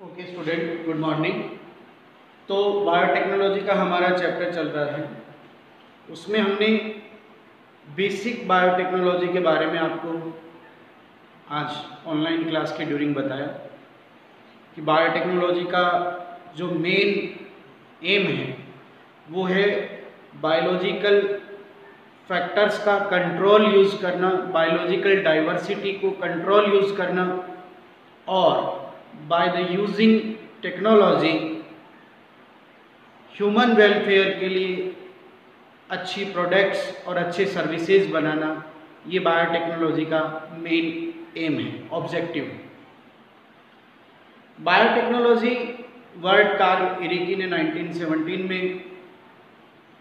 Okay student, good morning. तो biotechnology का हमारा चैप्टर चल रहा है। उसमें हमने बेसिक बायोटेक्नोलॉजी के बारे में आपको आज ऑनलाइन क्लास के ड्यूरिंग बताया कि बायोटेक्नोलॉजी का जो मेन एम है वो है बायोलॉजिकल फैक्टर्स का कंट्रोल यूज़ करना, बायोलॉजिकल डाइवर्सिटी को कंट्रोल यूज़ करना और by the using technology human welfare के लिए अच्छी प्रोडक्ट्स और अच्छे सर्विसेज बनाना, ये बायोटेक्नोलॉजी का मेन एम है, ऑब्जेक्टिव है। बायोटेक्नोलॉजी वर्ड कार्ल इरिकी ने 1917 में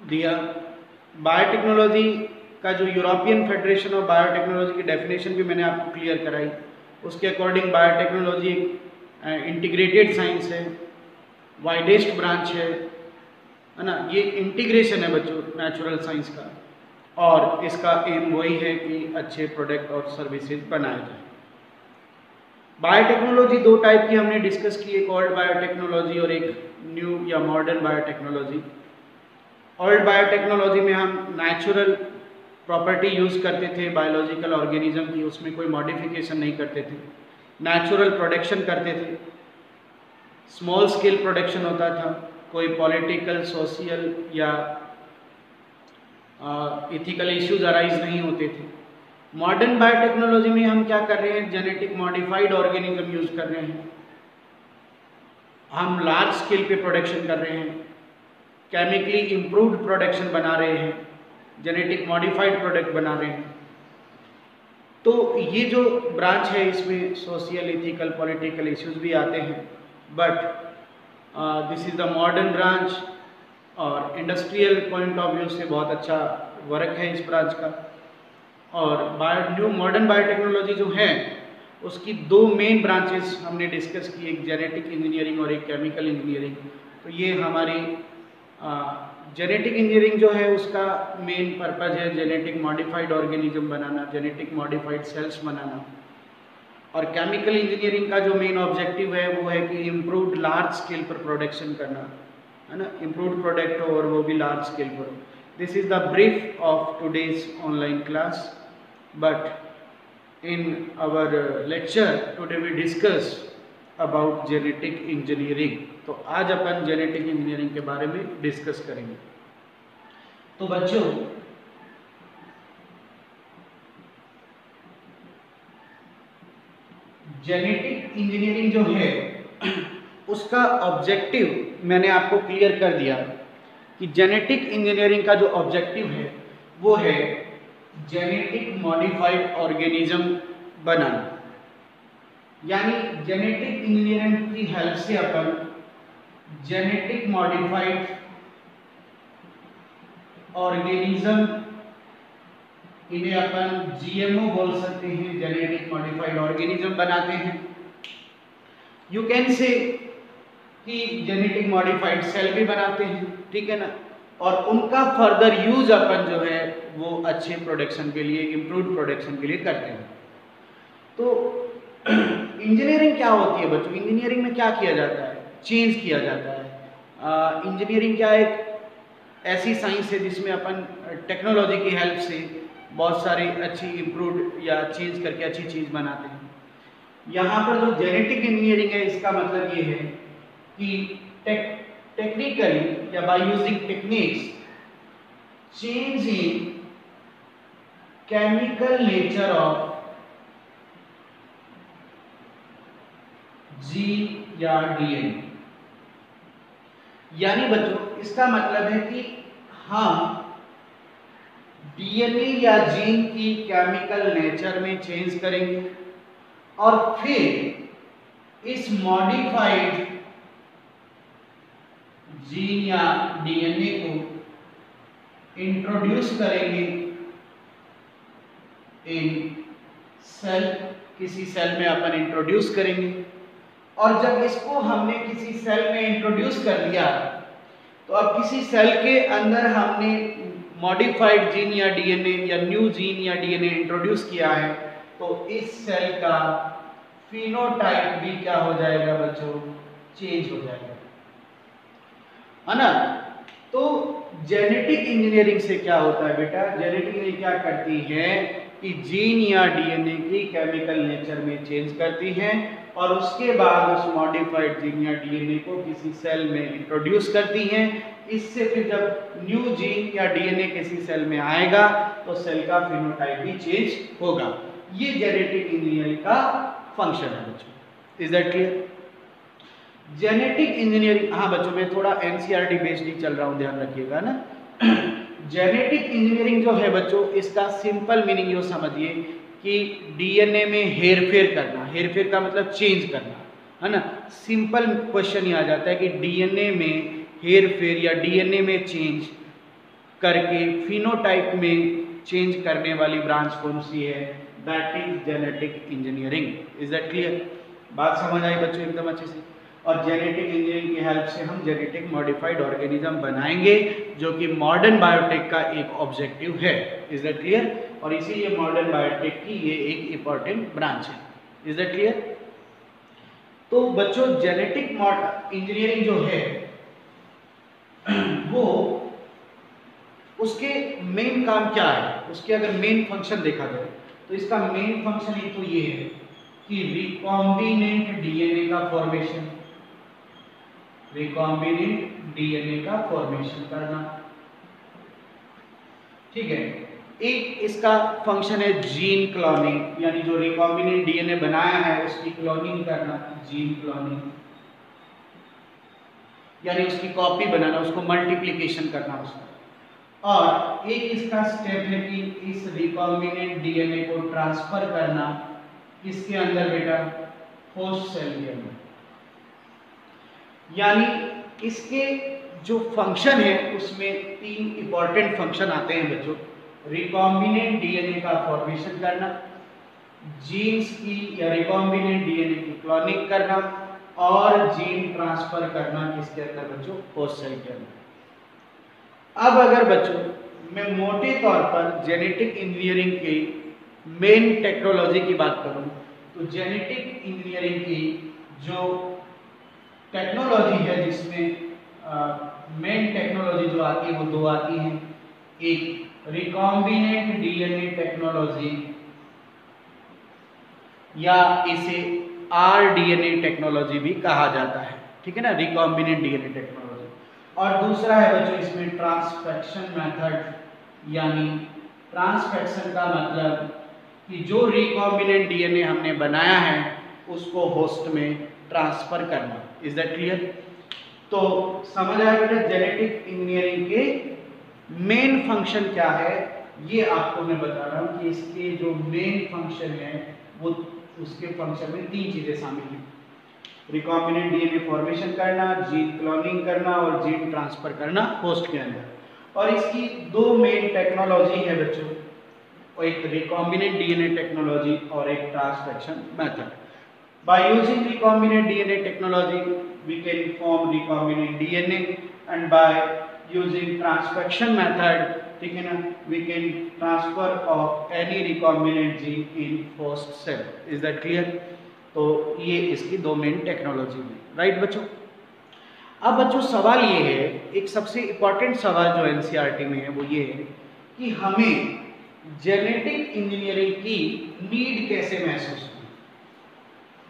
दिया। बायोटेक्नोलॉजी का जो यूरोपियन फेडरेशन ऑफ बायोटेक्नोलॉजी की डेफिनेशन भी मैंने आपको क्लियर कराई। उसके अकॉर्डिंग बायोटेक्नोलॉजी इंटीग्रेटेड साइंस है, वाइडेस्ट ब्रांच है ना। ये इंटीग्रेशन है बच्चों नेचुरल साइंस का, और इसका एम वही है कि अच्छे प्रोडक्ट और सर्विसेज बनाए जाए। बायोटेक्नोलॉजी दो टाइप की हमने डिस्कस की, एक ओल्ड बायोटेक्नोलॉजी और एक न्यू या मॉडर्न बायोटेक्नोलॉजी। ओल्ड बायोटेक्नोलॉजी में हम नेचुरल प्रॉपर्टी यूज़ करते थे बायोलॉजिकल ऑर्गेनिज्म की, उसमें कोई मॉडिफिकेशन नहीं करते थे, नेचुरल प्रोडक्शन करते थे, स्मॉल स्केल प्रोडक्शन होता था, कोई पॉलिटिकल, सोशल या इथिकल इश्यूज अराइज नहीं होते थे। मॉडर्न बायोटेक्नोलॉजी में हम क्या कर रहे हैं, जेनेटिक मॉडिफाइड ऑर्गेनिज्म यूज़ कर रहे हैं, हम लार्ज स्केल पे प्रोडक्शन कर रहे हैं, केमिकली इम्प्रूव्ड प्रोडक्शन बना रहे हैं, जेनेटिक मॉडिफाइड प्रोडक्ट बना रहे हैं। तो ये जो ब्रांच है इसमें सोशल, इथिकल, पॉलिटिकल इश्यूज भी आते हैं, but this is the modern branch और इंडस्ट्रियल पॉइंट ऑफ व्यू से बहुत अच्छा वर्क है इस ब्रांच का। और न्यू मॉडर्न बायोटेक्नोलॉजी जो है उसकी दो मेन ब्रांचेस हमने डिस्कस की, एक जेनेटिक इंजीनियरिंग और एक केमिकल इंजीनियरिंग। तो ये हमारी जेनेटिक इंजीनियरिंग जो है उसका मेन पर्पज़ है जेनेटिक मॉडिफाइड ऑर्गेनिज्म बनाना, जेनेटिक मॉडिफाइड सेल्स बनाना। और केमिकल इंजीनियरिंग का जो मेन ऑब्जेक्टिव है वो है कि इम्प्रूव्ड लार्ज स्केल पर प्रोडक्शन करना, है ना, इम्प्रूव्ड प्रोडक्ट हो और वो भी लार्ज स्केल पर। This is the brief of today's online class, but in our lecture today we discuss about genetic engineering. तो आज अपन जेनेटिक इंजीनियरिंग के बारे में डिस्कस करेंगे। तो बच्चों, जेनेटिक इंजीनियरिंग जो है उसका ऑब्जेक्टिव मैंने आपको क्लियर कर दिया कि जेनेटिक इंजीनियरिंग का जो ऑब्जेक्टिव है वो है जेनेटिक मॉडिफाइड ऑर्गेनिज्म बनाना। यानी जेनेटिक इंजीनियरिंग की हेल्प से अपन जेनेटिक मॉडिफाइड ऑर्गेनिज्म, इन्हें अपन जीएमओ बोल सकते हैं, जेनेटिक मॉडिफाइड ऑर्गेनिज्म बनाते हैं। यू कैन से कि जेनेटिक मॉडिफाइड सेल भी बनाते हैं, ठीक है ना, और उनका फर्दर यूज अपन जो है वो अच्छे प्रोडक्शन के लिए, इम्प्रूव्ड प्रोडक्शन के लिए करते हैं। तो इंजीनियरिंग क्या होती है बच्चों? इंजीनियरिंग में क्या किया जाता है? चेंज किया जाता है। इंजीनियरिंग क्या एक ऐसी साइंस है जिसमें अपन टेक्नोलॉजी की हेल्प से बहुत सारी अच्छी इम्प्रूव्ड या चेंज करके अच्छी चीज़ बनाते हैं। यहाँ पर जो जेनेटिक इंजीनियरिंग है इसका मतलब ये है कि टेक्निकली या by using techniques change in chemical nature of gene या डीएनए। यानी बच्चों इसका मतलब है कि हम डीएनए या जीन की केमिकल नेचर में चेंज करेंगे और फिर इस मॉडिफाइड जीन या डीएनए को इंट्रोड्यूस करेंगे इन सेल, किसी सेल में अपन इंट्रोड्यूस करेंगे। और जब इसको हमने किसी सेल में इंट्रोड्यूस कर दिया तो अब किसी सेल के अंदर हमने मॉडिफाइड जीन या डीएनए या न्यू जीन या डीएनए इंट्रोड्यूस किया है, तो इस सेल का फिनोटाइप भी क्या हो जाएगा बच्चों? चेंज हो जाएगा, है ना। तो जेनेटिक इंजीनियरिंग से क्या होता है बेटा, जेनेटिक इंजीनियरिंग क्या करती है कि जीन या डीएनए की केमिकल नेचर में चेंज करती है और उसके बाद उस मॉडिफाइड जीन या डीएनए को किसी सेल में इंट्रोड्यूस करती हैं। इससे फिर जब न्यू जीन या डीएनए किसी सेल में आएगा तो सेल का फिनोटाइप भी चेंज होगा। ये जेनेटिक इंजीनियरिंग का फंक्शन है बच्चों। Is that clear? Genetic engineering, हाँ बच्चों मैं थोड़ा एनसीईआरटी बेस्ड ही चल रहा हूँ, ध्यान रखिएगा ना। जेनेटिक इंजीनियरिंग जो है बच्चों, इसका सिंपल मीनिंग यो समझिए कि डीएनए में हेरफेर करना, हेरफेर का मतलब चेंज करना, है ना। सिंपल क्वेश्चन ही आ जाता है कि डीएनए में हेरफेर या डीएनए में चेंज करके फिनोटाइप में चेंज करने वाली ब्रांच कौन सी है, that is genetic engineering. Is that clear? बात समझ आई बच्चों एकदम अच्छे से? और जेनेटिक इंजीनियरिंग की हेल्प से हम जेनेटिक मॉडिफाइड ऑर्गेनिज्म बनाएंगे, जो कि मॉडर्न बायोटेक का एक ऑब्जेक्टिव है। Is that clear? और इसीलिए मॉडर्न बायोटेक की ये एक इंपॉर्टेंट ब्रांच है। Is that clear? तो बच्चों जेनेटिक इंजीनियरिंग जो है वो उसके मेन काम क्या है, उसके अगर मेन फंक्शन देखा जाए तो इसका मेन फंक्शन ही तो ये है कि रिकॉम्बिनेंट डीएनए का फॉर्मेशन, रिकॉम्बिनेंट डीएनए का फॉर्मेशन करना। ठीक है। एक इसका फंक्शन है जीन क्लोनिंग, यानी जो रिकॉम्बिनेंट डीएनए बनाया है उसकी क्लोनिंग करना, जीन क्लोनिंग, यानी उसकी कॉपी बनाना, उसको मल्टीप्लिकेशन करना उसका। और एक इसका स्टेप है कि इस रिकॉम्बिनेंट डीएनए को ट्रांसफर करना किसके अंदर बेटा, होस्ट सेल के अंदर। यानी इसके जो फंक्शन है उसमें 3 इंपॉर्टेंट फंक्शन आते हैं बच्चों। रिकॉम्बिनेंट डीएनए का फॉर्मेशन करना, जीन्स की या रिकॉम्बिनेंट डीएनए की क्लोनिंग करना और जीन ट्रांसफर करना किसके अंदर बच्चों, होस्ट सेल के अंदर। अब अगर बच्चों मैं मोटे तौर पर जेनेटिक इंजीनियरिंग की मेन टेक्नोलॉजी की बात करूं तो जेनेटिक इंजीनियरिंग की जो टेक्नोलॉजी है जिसमें मेन टेक्नोलॉजी जो आती है वो 2 आती हैं। एक रिकॉम्बिनेंट डीएनए टेक्नोलॉजी या इसे आरडीएनए टेक्नोलॉजी भी कहा जाता है, ठीक है ना, रिकॉम्बिनेंट डीएनए टेक्नोलॉजी। और दूसरा है बच्चों इसमें ट्रांसफेक्शन मेथड, यानी ट्रांसफेक्शन का मतलब कि जो रिकॉम्बिनेंट डीएनए हमने बनाया है उसको होस्ट में ट्रांसफर करना। Is that clear? तो समझ आया बेटा जेनेटिक इंजीनियरिंग के मेन फंक्शन क्या है, ये आपको मैं बता रहा हूँ कि इसके जो मेन फंक्शन है वो, उसके फंक्शन में 3 चीजें शामिल हैं। रिकॉम्बिनेंट डीएनए फॉर्मेशन करना, जीन क्लोनिंग करना और जीन ट्रांसफर करना होस्ट के अंदर। और इसकी 2 मेन टेक्नोलॉजी है बच्चों, एक रिकॉम्बिनेंट डीएनए टेक्नोलॉजी और एक transfection method. By using recombinant DNA technology we can form recombinant DNA and by using transfection method, ठीक है ना, we can transfer of any recombinant gene in host cell. Is that clear? तो ये इसकी 2 main technology है, right बच्चों। अब बच्चों सवाल ये है, एक सबसे इंपॉर्टेंट सवाल जो एनसीईआरटी में है वो ये है कि हमें जेनेटिक इंजीनियरिंग की नीड कैसे महसूस हुई,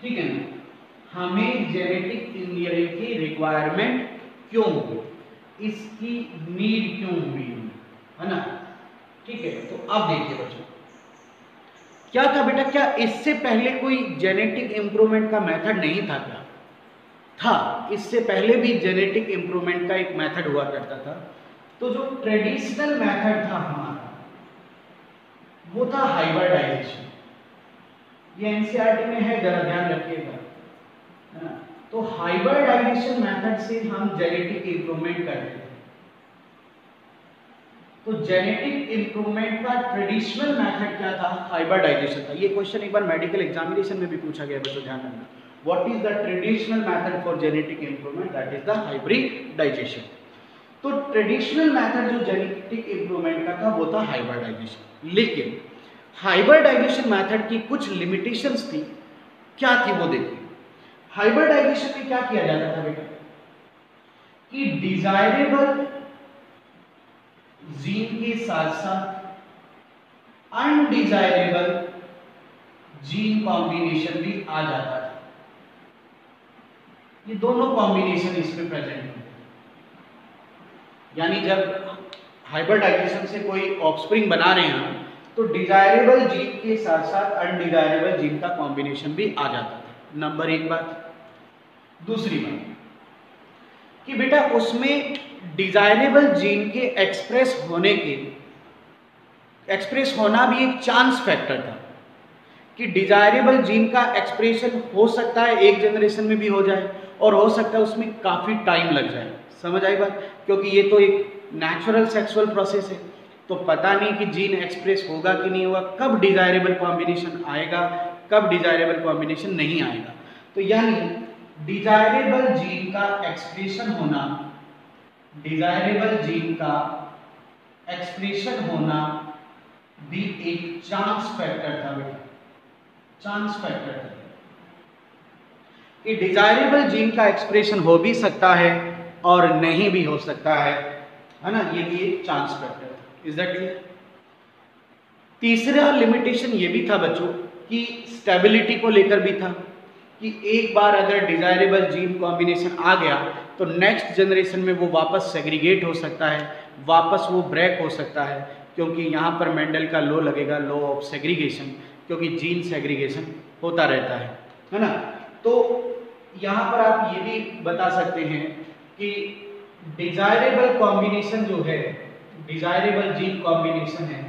ठीक है ना, हमें जेनेटिक इंजीनियरिंग की रिक्वायरमेंट क्यों हुई, इसकी नीड क्यों हुई, है ना, ठीक है। तो अब देखिए बच्चों क्या था बेटा, क्या इससे पहले कोई जेनेटिक इंप्रूवमेंट का मेथड नहीं था क्या? था, इससे पहले भी जेनेटिक इंप्रूवमेंट का एक मेथड हुआ करता था। तो जो ट्रेडिशनल मेथड था हमारा वो था हाइब्रिडाइजेशन। ये एनसीईआरटी में है, जरा ध्यान रखिएगा, है ना। तो हाइब्रिडाइजेशन मेथड से हम जेनेटिक इंप्रूवमेंट कर रहे थे। तो जेनेटिक इंप्रूवमेंट का ट्रेडिशनल मेथड क्या था? हाइब्रिडाइजेशन था। ये क्वेश्चन एक बार मेडिकल एग्जामिनेशन में भी पूछा गया बच्चों, ध्यान रखना। What is the traditional method for genetic improvement? That is the hybridization. तो ट्रेडिशनल मेथड जो जेनेटिक इंप्रूवमेंट का था वो था हाइब्रिडाइजेशन। लेकिन हाइब्रिडाइजेशन मेथड की कुछ लिमिटेशंस थी, क्या थी वो देखिए। हाइब्रिडाइजेशन में क्या किया जाता था बेटा कि डिजायरेबल जीन के साथ साथ अनडिजायरेबल जीन कॉम्बिनेशन भी आ जाता था। ये दोनों कॉम्बिनेशन इसमें प्रेजेंट होते हैं, यानी जब हाइब्रिडाइजेशन से कोई ऑफस्प्रिंग बना रहे हैं तो डिजायरेबल जीन के साथ साथ अनडिजायरेबल जीन का कॉम्बिनेशन भी आ जाता था। नंबर एक बात। दूसरी बात कि बेटा उसमें डिजायरेबल जीन के एक्सप्रेस होना भी एक चांस फैक्टर था कि डिजायरेबल जीन का एक्सप्रेशन हो सकता है एक जनरेशन में भी हो जाए और हो सकता है उसमें काफ़ी टाइम लग जाए। समझ आई बात? क्योंकि ये तो एक नेचुरल सेक्सुअल प्रोसेस है, तो पता नहीं कि जीन एक्सप्रेस होगा कि नहीं होगा, कब डिजायरेबल कॉम्बिनेशन आएगा, कब डिजायरेबल कॉम्बिनेशन नहीं आएगा। तो यानी डिजायरेबल जीन का एक्सप्रेशन होना, डिजायरेबल जीन का एक्सप्रेशन होना भी एक चांस फैक्टर था बेटा, चांस फैक्टर था कि डिजायरेबल जीन का एक्सप्रेशन हो भी सकता है और नहीं भी हो सकता है ना, ये भी एक चांस फैक्टर है। Is that clear? तीसरा लिमिटेशन ये भी था बच्चों कि स्टेबिलिटी को लेकर भी था कि एक बार अगर डिजायरेबल जीन कॉम्बिनेशन आ गया तो नेक्स्ट जनरेशन में वो वापस सेग्रीगेट हो सकता है, वापस वो ब्रेक हो सकता है, क्योंकि यहाँ पर मेंडल का लॉ लगेगा, लॉ ऑफ सेग्रीगेशन, क्योंकि जीन सेग्रीगेशन होता रहता है ना। तो यहाँ पर आप ये भी बता सकते हैं कि डिजायरेबल कॉम्बिनेशन जो है, डिजायरेबल जीन कॉम्बिनेशन है,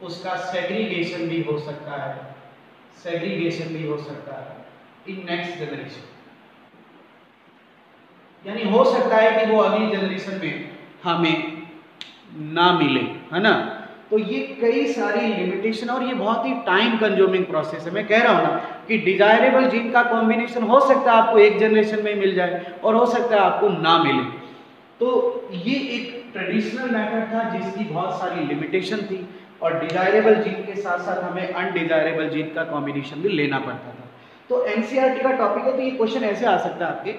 उसका सेग्रीगेशन भी हो सकता है, सेग्रीगेशन भी हो सकता है इन नेक्स्ट जनरेशन। यानी हो सकता है कि वो अगली जनरेशन में हमें ना मिले, है ना। तो ये कई सारी लिमिटेशन और ये बहुत ही टाइम कंज्यूमिंग प्रोसेस है। मैं कह रहा हूँ ना कि डिजायरेबल जीन का कॉम्बिनेशन हो सकता है आपको एक जनरेशन में मिल जाए और हो सकता है आपको ना मिले। तो ये एक ट्रेडिशनल मेथड था जिसकी बहुत सारी लिमिटेशन थी और डिजायरेबल जीन के साथ साथ हमें अनडिजायरेबल जीन का कॉम्बिनेशन भी लेना पड़ता था। तो एनसीईआरटी का टॉपिक है, तो ये क्वेश्चन ऐसे आ सकता है आपके।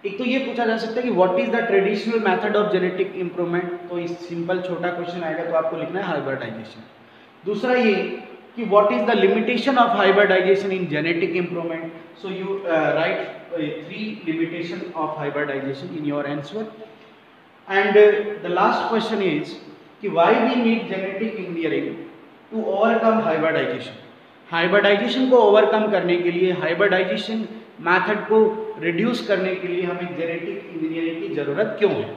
एक तो ये पूछा जा सकता है कि what is the traditional method of genetic improvement, तो इस सिंपल छोटा क्वेश्चन आएगा तो आपको लिखना है हाइब्रिडाइजेशन। दूसरा ये कि what is the limitation of hybridization in genetic improvement, so you write 3 limitation of hybridization in your answer. And the last question is कि why we need genetic engineering to overcome hybridization. Hybridization को overcome करने के लिए, hybridisation method को reduce करने के लिए हमें जेनेटिक इंजीनियरिंग की ज़रूरत क्यों है।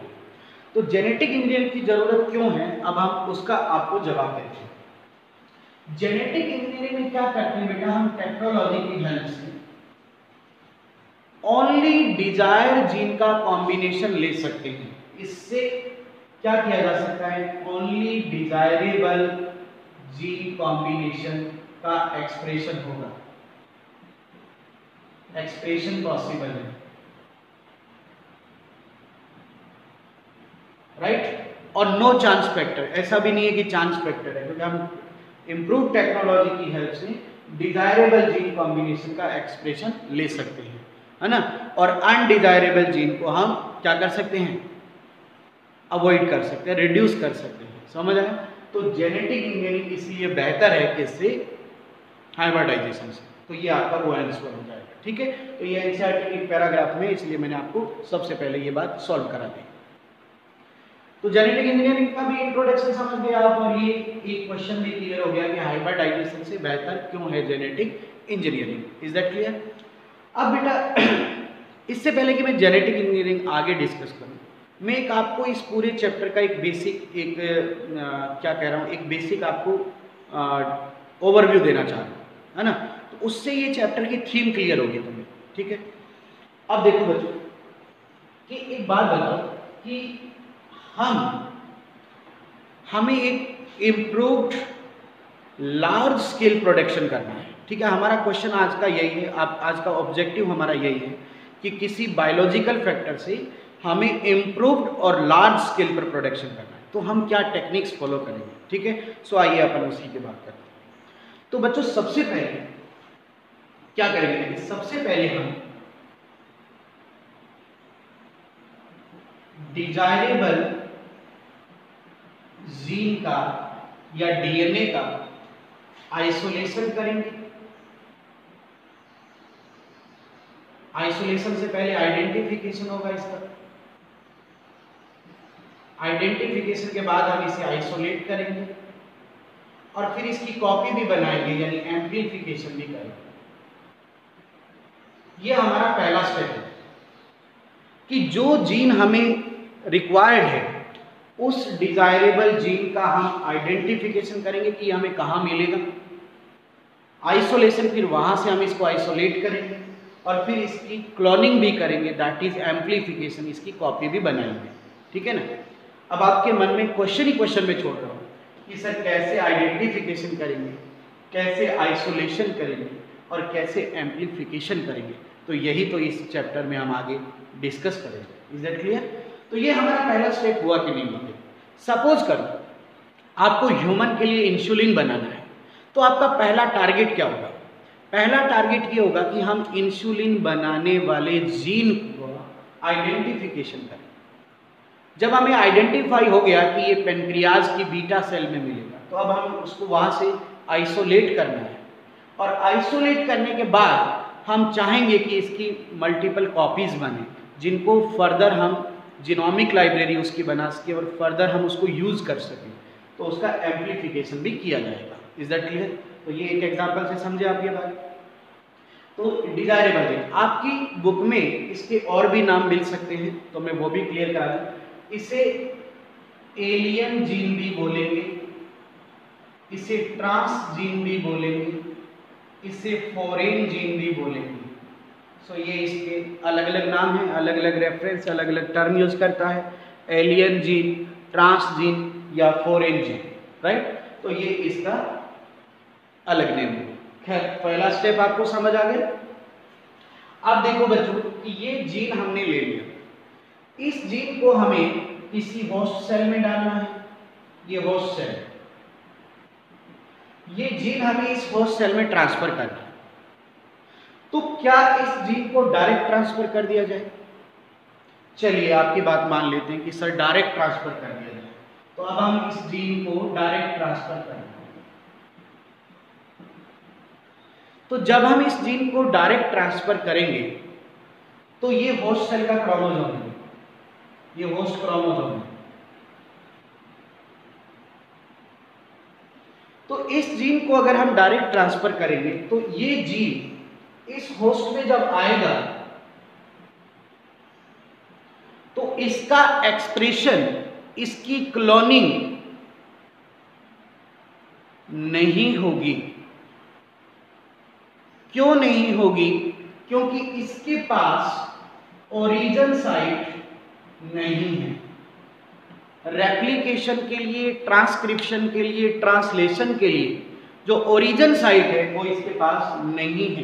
तो जेनेटिक इंजीनियरिंग की ज़रूरत क्यों है, अब हम उसका आपको जवाब देते हैं। जेनेटिक इंजीनियरिंग में क्या करते हैं बेटा, हम टेक्नोलॉजी की हेल्प से ओनली डिजायर जीन का कॉम्बिनेशन ले सकते हैं। इससे क्या किया जा सकता है, ओनली डिजायरेबल जीन कॉम्बिनेशन का एक्सप्रेशन होगा, एक्सप्रेशन पॉसिबल है, राइट। और नो चांस फैक्टर, ऐसा भी नहीं है कि चांस फैक्टर है, क्योंकि हम इंप्रूव टेक्नोलॉजी की हेल्प से डिजायरेबल जीन कॉम्बिनेशन का एक्सप्रेशन ले सकते हैं, है ना। और अनडिजायरेबल जीन को हम क्या कर सकते हैं, अवॉइड कर सकते हैं, रिड्यूस कर सकते हैं। समझ आया? तो जेनेटिक इंजीनियरिंग इसलिए बेहतर है किससे, हाइब्रिडाइजेशन से। तो ये आपका वो आंसर हो जाएगा, ठीक है। तो ये एनसीईआरटी के पैराग्राफ में, इसलिए मैंने आपको सबसे पहले ये बात सॉल्व करा दी। तो जेनेटिक इंजीनियरिंग का भी इंट्रोडक्शन समझ गए आप, और ये एक क्वेश्चन भी क्लियर हो गया कि हाइब्रिडाइजेशन से बेहतर क्यों है genetic engineering. Is that clear? अब बेटा इससे पहले कि मैं जेनेटिक इंजीनियरिंग आगे डिस्कस करूं, मैं एक आपको इस पूरे चैप्टर का एक बेसिक, एक क्या कह रहा हूँ, एक बेसिक आपको ओवरव्यू देना चाह रहा हूँ, है ना। तो उससे ये चैप्टर की थीम क्लियर होगी तुम्हें, ठीक है। अब देखो बच्चों कि एक बात बताओ कि हमें एक इम्प्रूव्ड लार्ज स्केल प्रोडक्शन करना है, ठीक है। हमारा क्वेश्चन आज का यही है, आज का ऑब्जेक्टिव हमारा यही है कि किसी बायोलॉजिकल फैक्टर से हमें इम्प्रूव्ड और लार्ज स्केल पर प्रोडक्शन करना है, तो हम क्या टेक्निक्स फॉलो करेंगे, ठीक है। सो आइए अपन उसी की बात करते हैं। तो बच्चों सबसे पहले क्या करेंगे, सबसे पहले हम डिजायरेबल जीन का या डीएनए का आइसोलेशन करेंगे। आइसोलेशन से पहले आइडेंटिफिकेशन होगा इसका, आइडेंटिफिकेशन के बाद हम इसे आइसोलेट करेंगे और फिर इसकी कॉपी भी बनाएंगे यानी एम्प्लीफिकेशन भी करेंगे। यह हमारा पहला स्टेप है कि जो जीन हमें रिक्वायर्ड है उस डिजायरेबल जीन का हम आइडेंटिफिकेशन करेंगे कि हमें कहाँ मिलेगा, आइसोलेशन, फिर वहां से हम इसको आइसोलेट करेंगे और फिर इसकी क्लोनिंग भी करेंगे, दैट इज एम्प्लीफिकेशन, इसकी कॉपी भी बनाएंगे। ठीक है ना। अब आपके मन में क्वेश्चन ही क्वेश्चन में छोड़ रहा हूँ कि सर कैसे आइडेंटिफिकेशन करेंगे, कैसे आइसोलेशन करेंगे और कैसे एम्प्लीफिकेशन करेंगे। तो यही तो इस चैप्टर में हम आगे डिस्कस करेंगे। Is that clear? तो ये हमारा पहला स्टेप हुआ कि नहीं हुआ। सपोज करो आपको ह्यूमन के लिए इंसुलिन बनाना है, तो आपका पहला टारगेट क्या होगा? पहला टारगेट ये होगा कि हम इंसुलिन बनाने वाले जीन को आइडेंटिफिकेशन करें। जब हमें आइडेंटिफाई हो गया कि ये पेनक्रियाज की बीटा सेल में मिलेगा, तो अब हम उसको वहाँ से आइसोलेट करना है और आइसोलेट करने के बाद हम चाहेंगे कि इसकी मल्टीपल कॉपीज बने, जिनको फर्दर हम जीनोमिक लाइब्रेरी उसकी बना सके और फर्दर हम उसको यूज़ कर सकें, तो उसका एम्प्लीफिकेशन भी किया जाएगा। Is that clear? तो ये एक एग्जांपल से समझे आप ये बात। तो डिजायरेबल जीन आपकी बुक में इसके और भी नाम मिल सकते हैं, तो मैं वो भी क्लियर करा दूं। इसे एलियन जीन भी बोलेंगे, इसे ट्रांस जीन भी बोलेंगे, इसे फॉरेन जीन भी बोलेंगे। सो ये इसके अलग अलग नाम हैं, अलग अलग रेफरेंस, अलग अलग टर्म यूज करता है, एलियन जीन, ट्रांस जीन या फॉरेन जीन, राइट। तो ये इसका अलग नेम है। खैर पहला स्टेप आपको समझ आ गया। अब देखो बच्चों कि ये जीन हमने ले लिया, इस जीन को हमें किसी होस्ट सेल में डालना है। ये होस्ट सेल, ये जीन हमें इस होस्ट सेल में ट्रांसफर करना है। तो क्या इस जीन को डायरेक्ट ट्रांसफर कर दिया जाए? चलिए आपकी बात मान लेते हैं कि सर डायरेक्ट ट्रांसफर कर दिया जाए। तो अब हम इस जीन को डायरेक्ट ट्रांसफर करेंगे। तो जब हम इस जीन को डायरेक्ट ट्रांसफर करेंगे तो ये होस्ट सेल का क्रोमोसोम है, ये होस्ट क्रोमोसोम है। तो इस जीन को अगर हम डायरेक्ट ट्रांसफर करेंगे तो ये जीन इस होस्ट में जब आएगा तो इसका एक्सप्रेशन, इसकी क्लोनिंग नहीं होगी। क्यों नहीं होगी? क्योंकि इसके पास ओरिजिन साइट नहीं है। रेप्लिकेशन के लिए, ट्रांसक्रिप्शन के लिए, ट्रांसलेशन के लिए जो ओरिजिन साइट है वो इसके पास नहीं है।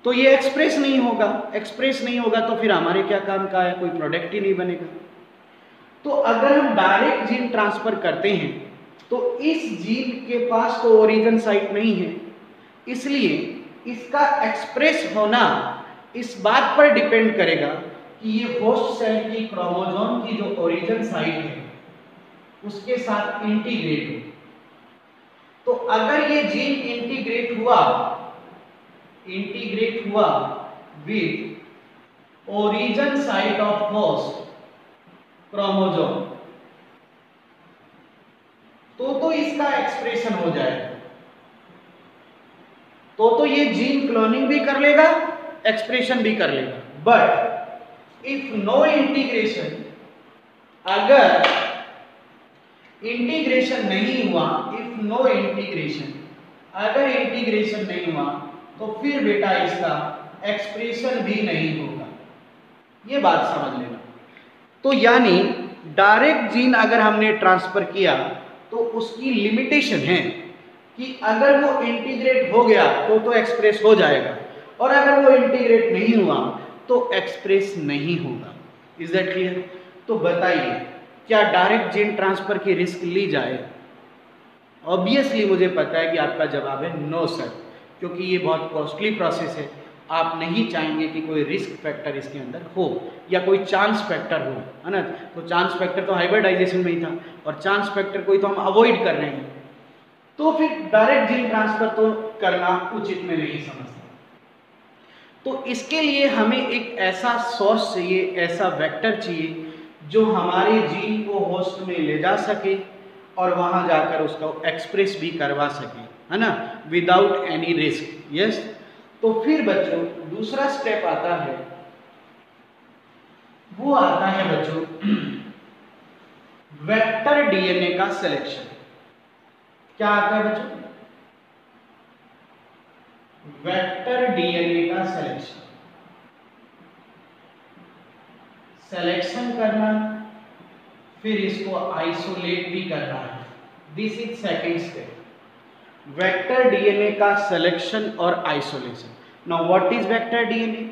तो ये एक्सप्रेस नहीं होगा। एक्सप्रेस नहीं होगा तो फिर हमारे क्या काम का है? कोई प्रोडक्ट ही नहीं बनेगा। तो अगर हम डायरेक्ट जीन ट्रांसफर करते हैं तो इस जीन के पास तो ओरिजिन साइट नहीं है, इसलिए इसका एक्सप्रेस होना इस बात पर डिपेंड करेगा कि ये होस्ट सेल की क्रोमोसोम की जो ओरिजिन साइट है उसके साथ इंटीग्रेट हो। तो अगर ये जीन इंटीग्रेट हुआ with origin site of host chromosome तो इसका एक्सप्रेशन हो जाएगा। तो ये जीन क्लोनिंग भी कर लेगा, एक्सप्रेशन भी कर लेगा। बट इफ नो इंटीग्रेशन, अगर इंटीग्रेशन नहीं हुआ, इफ नो इंटीग्रेशन, अगर इंटीग्रेशन नहीं हुआ तो फिर बेटा इसका एक्सप्रेशन भी नहीं होगा। ये बात समझ लेना। तो यानी डायरेक्ट जीन अगर हमने ट्रांसफर किया तो उसकी लिमिटेशन है कि अगर वो इंटीग्रेट हो गया तो एक्सप्रेस हो जाएगा, और अगर वो इंटीग्रेट नहीं हुआ तो एक्सप्रेस नहीं होगा। Is that clear? तो बताइए क्या डायरेक्ट जीन ट्रांसफर की रिस्क ली जाए? ऑब्वियसली मुझे पता है कि आपका जवाब है नो सर, क्योंकि ये बहुत कॉस्टली प्रोसेस है आप नहीं चाहेंगे कि कोई रिस्क फैक्टर इसके अंदर हो या कोई चांस फैक्टर हो, है ना। तो चांस फैक्टर तो हाइब्रिडाइजेशन में ही था और चांस फैक्टर को ही तो हम अवॉइड कर रहे हैं, तो फिर डायरेक्ट जीन ट्रांसफर तो करना उचित में नहीं समझता। तो इसके लिए हमें एक ऐसा सोर्स चाहिए, ऐसा वेक्टर चाहिए जो हमारे जीन को होस्ट में ले जा सके और वहां जाकर उसका एक्सप्रेस भी करवा सके, है ना, विदाउट एनी रिस्क। यस, तो फिर बच्चों दूसरा स्टेप आता है, वो आता है बच्चों वेक्टर डीएनए का सिलेक्शन। क्या आता है बच्चों? वेक्टर डीएनए का सिलेक्शन, सिलेक्शन करना, फिर इसको आइसोलेट भी करना है। This is second step, vector DNA का सिलेक्शन और isolation. Now what is vector DNA?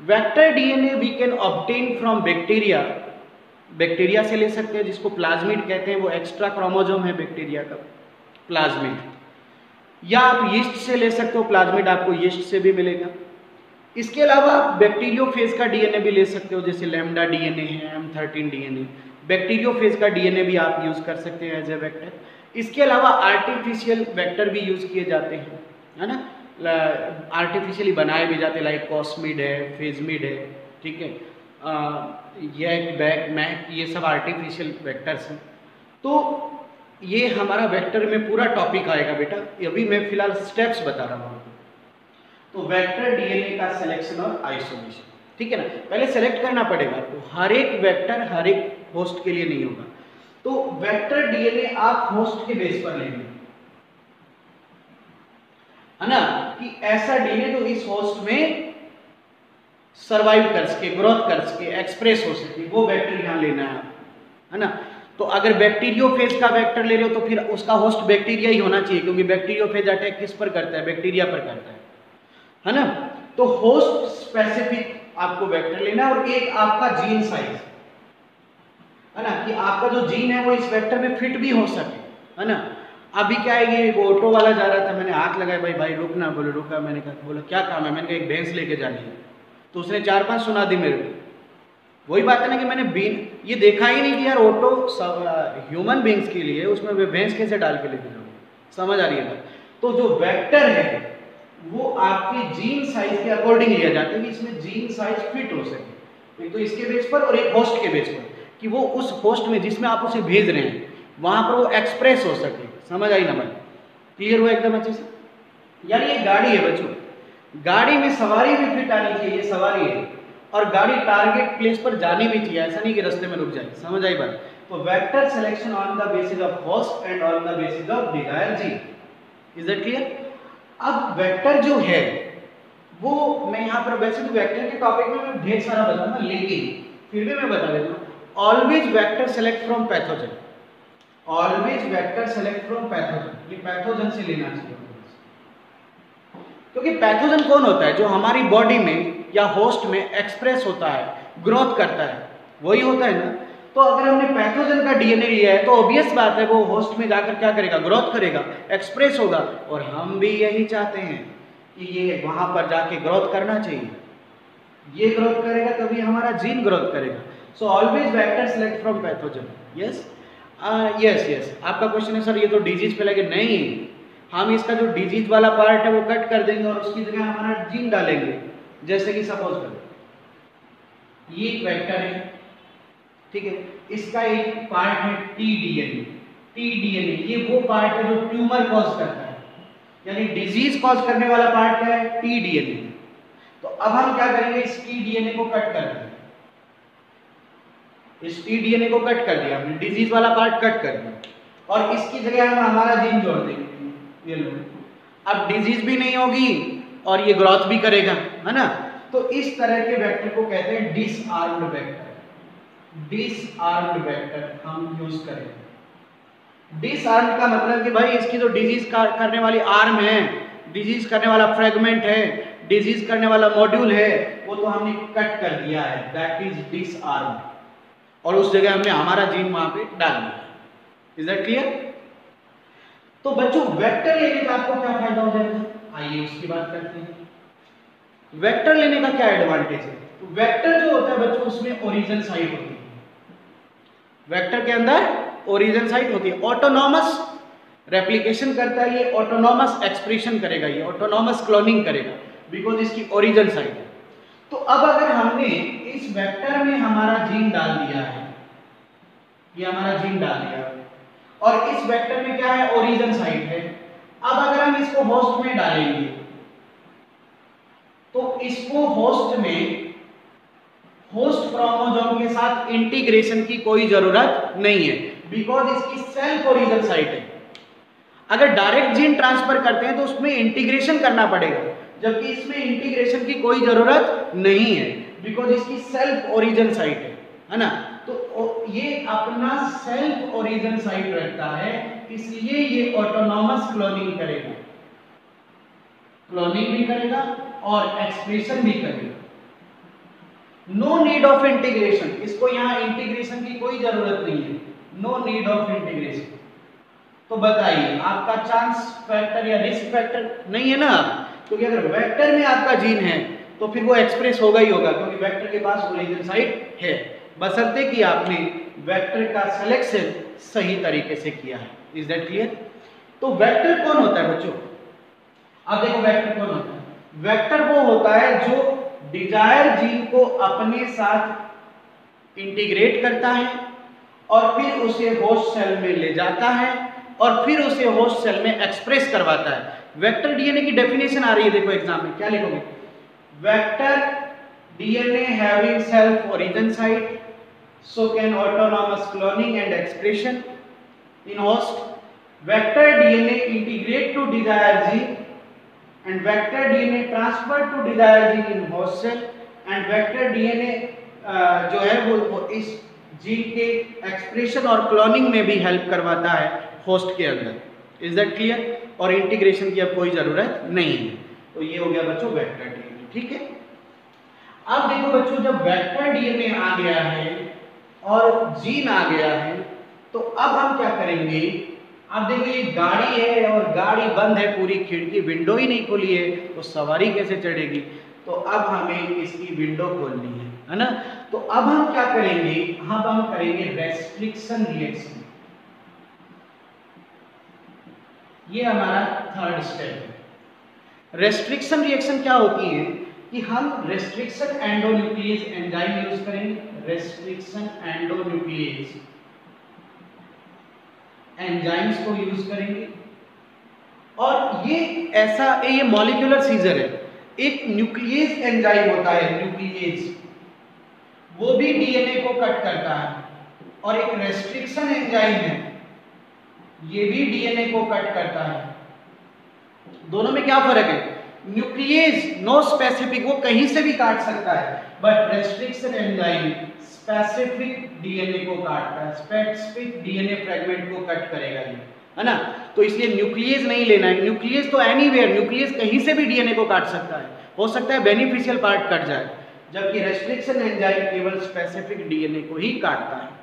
Vector DNA we can obtain from bacteria, bacteria से ले सकते हैं, जिसको प्लाज्मिड कहते हैं, वो एक्स्ट्रा क्रोमोसोम है बैक्टीरिया का, प्लाज्मिड। या आप यीस्ट से ले सकते हो, प्लाज्मिड आपको यीस्ट से भी मिलेगा। इसके अलावा आप बैक्टीरियोफेज का डीएनए भी ले सकते हो, जैसे लैम्डा डीएनए है, M13 डीएनए, बैक्टीरियोफेज का डीएनए भी आप यूज कर सकते हैं एज ए वेक्टर। इसके अलावा आर्टिफिशियल वेक्टर भी यूज किए जाते हैं, है ना, आर्टिफिशियली बनाए भी जाते हैं, लाइक कॉस्मिड है, फेजमिड है, ठीक है, यैक, बैक, मैक, ये सब आर्टिफिशियल वेक्टर्स हैं। तो ये हमारा वेक्टर में पूरा टॉपिक आएगा बेटा, अभी मैं फिलहाल स्टेप्स बता रहा हूँ। तो वेक्टर डीएनए का सिलेक्शन और आइसोलेशन, ठीक है ना, पहले सेलेक्ट करना पड़ेगा, तो हर एक वेक्टर हर एक होस्ट के लिए नहीं होगा। तो वेक्टर डीएनए आप होस्ट के बेस पर लेंगे, है ना, कि ऐसा डीएनए जो इस होस्ट में सरवाइव कर सके, ग्रोथ कर सके, एक्सप्रेस हो सके, वो वेक्टर यहां लेना है ना। तो अगर बैक्टीरियोफेज का वेक्टर ले रहे हो तो फिर उसका होस्ट बैक्टीरिया ही होना चाहिए, क्योंकि बैक्टीरियोफेज अटैक किस पर करता है? बैक्टीरिया पर करता है ना। तो होस्ट स्पेसिफिक आपको वेक्टर लेना, और एक आपका जीन साइज, है ना, कि आपका जो जीन है वो इस वेक्टर में फिट भी हो सके, है ना। अभी क्या है, ये वो ऑटो वाला जा रहा था, मैंने हाथ लगाया, भाई भाई रुकना, बोले रुका, मैंने कहा, बोला क्या काम है, मैंने कहा एक भैंस लेके जानी है, तो उसने 4-5 सुना दी मेरे को। वही बात है ना कि मैंने ये देखा ही नहीं कि यार ऑटो ह्यूमन बींग्स के लिए, उसमें वे भैंस कैसे डाल के लेके जाओगे, समझ आ रही है। तो जो वेक्टर है वो आपके जीन साइज के अकॉर्डिंग लिया जाता है, कि इसमें जीन साइज फिट हो सके, एक तो इसके बेस पर और एक होस्ट के बेस पर, कि वो उस होस्ट में जिसमें आप उसे भेज रहे हैं वहां पर वो एक्सप्रेस हो सके। समझ आई ना भाई? क्लियर हुआ एकदम अच्छे से? यानी ये गाड़ी है बच्चों, गाड़ी में सवारी भी फिट आनी चाहिए, सवारी है, और गाड़ी टारगेट प्लेस पर जानी भी चाहिए, ऐसा नहीं कि रास्ते में रुक जाए। समझ आई बात? तो vector selection on the basis of host and on the basis of desired gene. Is that clear? अब वेक्टर जो है वो मैं यहाँ पर, वैसे तो वेक्टर के टॉपिक में मैं ढेर सारा बताऊंगा, लेकिन फिर भी मैं बता देता हूँ, always vector select from pathogen, always vector select from pathogen, ये पैथोजन से लेना चाहिए, क्योंकि पैथोजन कौन होता है? जो हमारी बॉडी में या होस्ट में एक्सप्रेस होता है, ग्रोथ करता है, वही होता है ना। तो अगर हमने पैथोजन का डीएनए लिया है तो ऑब्वियस बात है वो होस्ट में जाकर क्या करेगा? ग्रोथ करेगा, एक्सप्रेस होगा, और हम भी यही चाहते हैं कि ये वहां पर जाके ग्रोथ करना चाहिए। ये ग्रोथ करेगा तभी हमारा जीन ग्रोथ करेगा। So always vector select from pathogen. Yes yes, आपका क्वेश्चन है सर ये तो डिजीज फैलाएगा। नहीं, हम इसका जो डिजीज वाला पार्ट है वो कट कर देंगे और उसकी जगह हमारा जीन डालेंगे। जैसे कि सपोज करें ये वेक्टर है, ठीक है, इसका एक पार्ट है टीडीएनए। टीडीएनए ये वो पार्ट है जो ट्यूमर कॉज करता है, यानी डिजीज कॉज करने वाला पार्ट क्या है? टीडीएनए। तो अब हम क्या करेंगे? इस टीडीएनए को कट कर देंगे, इस टीडीएनए को कट कर दिया हमने, डिजीज वाला पार्ट कट कर दिया, और इसकी जगह हम हमारा जीन जोड़ देंगे। ये लो, अब डिजीज भी नहीं होगी और ये ग्रोथ भी करेगा, है ना। तो इस तरह के वेक्टर को कहते हैं डिसआर्म्ड वेक्टर। डिसआर्म्ड वेक्टर हम यूज करेंगे। डिसआर्म्ड का मतलब कि भाई इसकी जो डिजीज करने वाली आर्म है, डिजीज करने वाला फ्रेगमेंट है, डिजीज करने वाला मॉड्यूल है, वो तो हमने कट कर दिया है, दैट इज डिसआर्म्ड, और उस जगह हमने हमारा जीन वहां पे डाल दिया। Is that clear? तो बच्चों वेक्टर लेने का आपको क्या फायदा हो जाएगा? आइए उसकी बात करते हैं। वेक्टर लेने का क्या एडवांटेज है? तो वेक्टर जो होता है बच्चों उसमें ओरिजिन साइट होती है, वेक्टर के अंदर ओरिजिन साइट होती है, ऑटोनॉमस रेप्लिकेशन करता है ये, ऑटोनॉमस एक्सप्रेशन करेगा ये, ऑटोनॉमस क्लोनिंग करेगा, बिकॉज इसकी ओरिजिन साइट है। तो अब अगर हमने इस वेक्टर में हमारा जीन डाल दिया है, ये हमारा जीन डाल दिया है, और इस वेक्टर में क्या है? ओरिजिन साइट है। अब अगर हम इसको होस्ट में डालेंगे तो इसको होस्ट में, होस्ट क्रोमोसोम के साथ इंटीग्रेशन की कोई जरूरत नहीं है, बिकॉज इसकी सेल्फ ओरिजिन साइट है। अगर डायरेक्ट जीन ट्रांसफर करते हैं तो उसमें इंटीग्रेशन करना पड़ेगा, जबकि इसमें इंटीग्रेशन की कोई जरूरत नहीं है, बिकॉज इसकी सेल्फ ओरिजिन साइट है ना। तो ये अपना सेल्फ ओरिजिन साइट रखता है, इसलिए ये ऑटोनॉमस क्लोनिंग करेगा, क्लोनिंग भी करेगा और एक्सप्रेशन भी करेगा। नो नीड ऑफ इंटीग्रेशन, इसको यहां इंटीग्रेशन की कोई जरूरत नहीं है, नो नीड ऑफ इंटीग्रेशन। तो बताइए आपका चांस फैक्टर या रिस्क फैक्टर नहीं है ना, क्योंकि अगर वेक्टर में आपका जीन है तो फिर वो एक्सप्रेस होगा ही होगा, क्योंकि वेक्टर के पास ओरिजिन साइट है, बशर्ते कि आपने वेक्टर का सिलेक्शन सही तरीके से किया है। Is that clear? तो वेक्टर कौन होता है बच्चों? अब देखो वेक्टर कौन होता है? वेक्टर वो होता है जो डिजायर जीन को अपने साथ इंटीग्रेट करता है और फिर उसे होस्ट सेल में ले जाता है और फिर उसे होस्ट सेल में एक्सप्रेस करवाता है। वेक्टर डीएनए की डेफिनेशन आ रही है, देखो एग्जाम में क्या लिखोगे? Vector DNA having self origin site, so can autonomous cloning and expression in host. Vector DNA integrate to desired gene and vector DNA transfer to desired gene in host cell and vector DNA जो है वो इस gene के expression और cloning में भी help करवाता है होस्ट के अंदर। Is that clear? और इंटीग्रेशन की अब कोई जरूरत नहीं है। तो ये हो गया बच्चों वेक्टर डीएनए, ठीक है। अब देखो बच्चों, जब वेक्टर डीएनए आ गया है और जीन आ गया है तो अब हम क्या करेंगे? अब देखो ये गाड़ी है और गाड़ी बंद है, पूरी खिड़की विंडो ही नहीं खुली है, तो सवारी कैसे चढ़ेगी? तो अब हमें इसकी विंडो खोलनी है ना। तो अब हम क्या करेंगे? अब हम करेंगे रेस्ट्रिक्शन रिएक्शन। ये हमारा थर्ड स्टेप है। रेस्ट्रिक्शन रिएक्शन क्या होती है कि हम रेस्ट्रिक्शन एंडोन्यूक्लियस एंजाइम यूज करेंगे, रेस्ट्रिक्शन एंडोन्यूक्लियस एंजाइम्स को यूज करेंगे। और ये मॉलिक्यूलर सीजर है। एक न्यूक्लियस एंजाइम होता है, न्यूक्लियस, वो भी डीएनए को कट करता है, और एक रेस्ट्रिक्शन एंजाइम है, ये भी डीएनए को कट करता है। दोनों में क्या फर्क है? न्यूक्लियस नो स्पेसिफिक, वो कहीं से भी काट सकता है, but restriction enzyme specific DNA को काटता है, स्पेसिफिक डीएनए फ्रेगमेंट को कट करेगा ये, है ना। तो इसलिए न्यूक्लियस नहीं लेना है। न्यूक्लियस तो एनीवेयर, न्यूक्लियस कहीं से भी डीएनए को काट सकता है, हो सकता है बेनिफिशियल पार्ट कट जाए, जबकि रेस्ट्रिक्शन एंजाइम केवल स्पेसिफिक डीएनए को ही काटता है।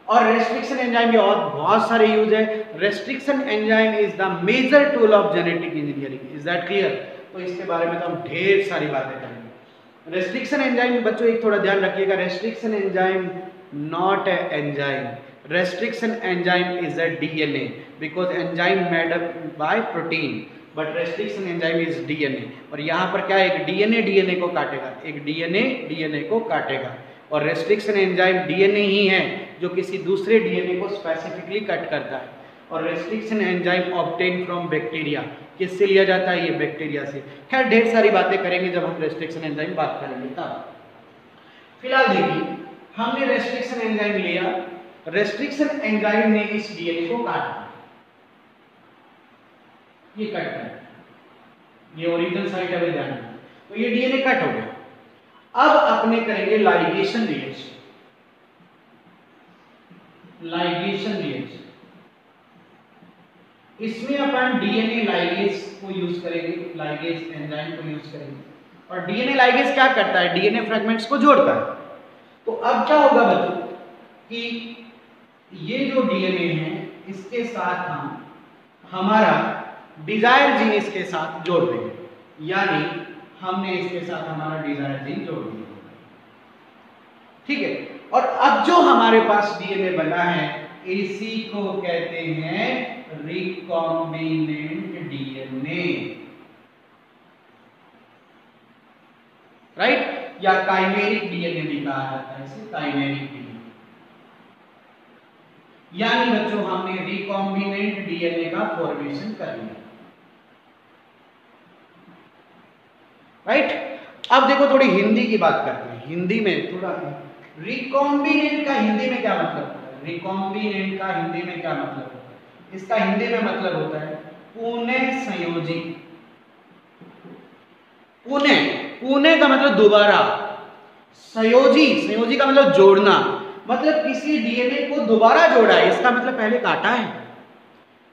और रेस्ट्रिक्शन एंजाइम के और बहुत सारे यूज है। Restriction enzyme is the major tool of genetic engineering. Is that clear? तो इसके बारे में तो हम ढेर सारी बातें करेंगे। रेस्ट्रिक्शन एंजाइम बच्चों एक थोड़ा ध्यान रखिएगा, restriction enzyme not a enzyme, restriction enzyme is a DNA, because enzyme made up by protein, but restriction enzyme is DNA. और यहाँ पर क्या है? एक डीएनए डीएनए को काटेगा, एक डीएनए डीएनए को काटेगा। और रेस्ट्रिक्शन एंजाइम डीएनए ही है जो किसी दूसरे डीएनए को स्पेसिफिकली कट करता है। और restriction enzyme obtain from bacteria, किससे लिया जाता है? ये बैक्टीरिया से। खैर ढेर सारी बातें करेंगे जब हम रेस्ट्रिक्शन एंजाइम बात करेंगे तब। फिलहाल देखिए, हमने रेस्ट्रिक्शन एंजाइम लिया, रेस्ट्रिक्शन एंजाइम ने इस डीएनए को काटा, ये कट कर, ये ओरिजिनल साइट है ध्यान, तो ये डीएनए कट हो गया। अब अपने करेंगे लाइगेशन रिएक्शन। लाइगेशन रिएक्शन, इसमें अपन डीएनए लाइगेज को यूज करेंगे, लाइगेज एंजाइम को यूज करेंगे। और डीएनए लाइगेज क्या करता है? डीएनए फ्रेगमेंट्स को जोड़ता है। तो अब क्या होगा बच्चों कि ये जो डीएनए है इसके साथ हम हमारा डिजायर जीन इसके साथ जोड़ देंगे, यानी हमने इसके साथ हमारा डिजायर जीन जोड़ दिया, ठीक है। और अब जो हमारे पास डीएनए बना है इसी को कहते हैं रिकॉम्बिनेंट डीएनए, राइट, या काइमेरिक डीएनए भी कहा जाता है इसे, काइमेरिक डीएनए। यानी बच्चों हमने रिकॉम्बिनेंट डीएनए का फॉर्मेशन कर लिया, राइट। अब देखो थोड़ी हिंदी की बात करते हैं, हिंदी में थोड़ा रिकॉम्बिनेंट का हिंदी में क्या मतलब होता है, रिकॉम्बिनेंट का हिंदी में क्या मतलब होता है, इसका हिंदी में मतलब होता है पुनः संयोजी। पुनः, पुनः का मतलब दोबारा, संयोजी, संयोजी का मतलब जोड़ना, मतलब किसी डीएनए को दोबारा जोड़ा है, इसका मतलब पहले काटा है,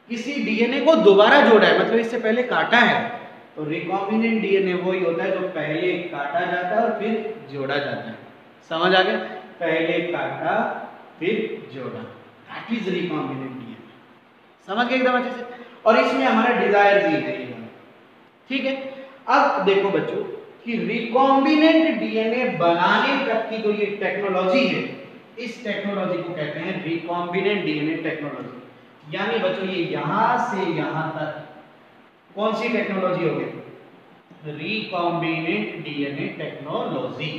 किसी डीएनए को दोबारा जोड़ा है मतलब इससे पहले काटा है। तो रिकॉम्बिनेंट डीएनए वही होता है जो पहले काटा जाता है और फिर जोड़ा जाता है, समझ आ गया, पहले काटा फिर जोड़ा, दैट इज रिकॉम्बिनेंट डीएनए, समझ गए एकदम अच्छे से। और इसमें हमारा डिजायर जीन है, ठीक है। अब देखो बच्चों कि रिकॉम्बिनेंट डीएनए बनाने तक की जो ये टेक्नोलॉजी है, इस टेक्नोलॉजी को कहते हैं रिकॉम्बिनेंट डीएनए टेक्नोलॉजी। यानी बच्चों ये यहां से यहां तक कौन सी टेक्नोलॉजी होगी, रिकॉम्बिनेंट डीएनए टेक्नोलॉजी,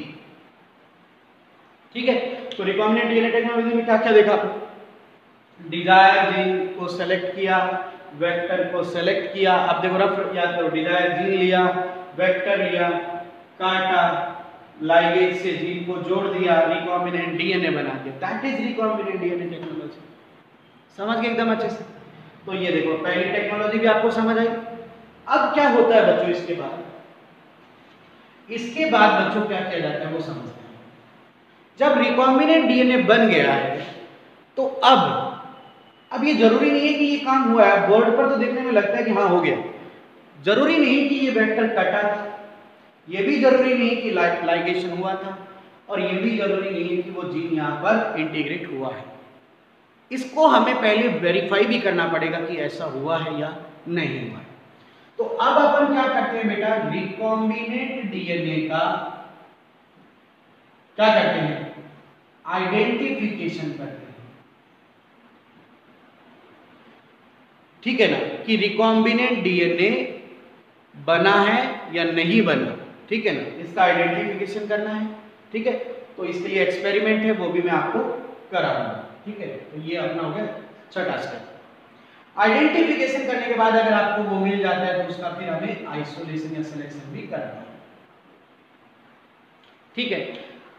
ठीक है। तो रिकॉम्बिनेंट डीएनए टेक्नोलॉजी में क्या क्या देखा आपने, डिजायर जीन को सेलेक्ट किया, वेक्टर को सेलेक्ट किया, अब देखो रफ याद करो, डिजायर जीन लिया, वेक्टर लिया, काटा, लाइगेज से जीन को जोड़ दिया, रिकॉम्बिनेंट डीएनए बना दिया, that is recombinant DNA technology, समझ गए एकदम अच्छे से। तो ये देखो पहली टेक्नोलॉजी भी आपको समझ आई। अब क्या होता है बच्चों इसके बाद, इसके बाद बच्चों क्या किया जाता है वो समझते हैं। जब रिकॉम्बिनेंट डीएनए बन गया है तो अब ये जरूरी नहीं है कि ये काम हुआ है, बोर्ड पर तो देखने में लगता है कि हाँ हो गया, जरूरी नहीं कि ये वेक्टर कटा था, ये भी जरूरी नहीं कि लाइगेशन हुआ था, और ये भी जरूरी नहीं है कि वो जीन यहाँ पर इंटीग्रेट हुआ है। इसको हमें पहले वेरीफाई भी करना पड़ेगा कि ऐसा हुआ है या नहीं हुआ है। तो अब अपन क्या करते हैं बेटा, रिकॉम्बिनेंट डीएनए का क्या करते हैं, आइडेंटिफिकेशन करते हैं, ठीक है ना, कि रिकॉम्बिनेंट डीएनए बना है या नहीं बना, ठीक है ना, इसका आइडेंटिफिकेशन करना है, ठीक है। तो इसके लिए एक्सपेरिमेंट है वो भी मैं आपको कराऊंगा, ठीक है। तो ये अपना हो गया छठा स्टेप। आइडेंटिफिकेशन करने के बाद अगर आपको वो मिल जाता है तो उसका फिर हमें आइसोलेशन या सिलेक्शन भी करना है, ठीक है।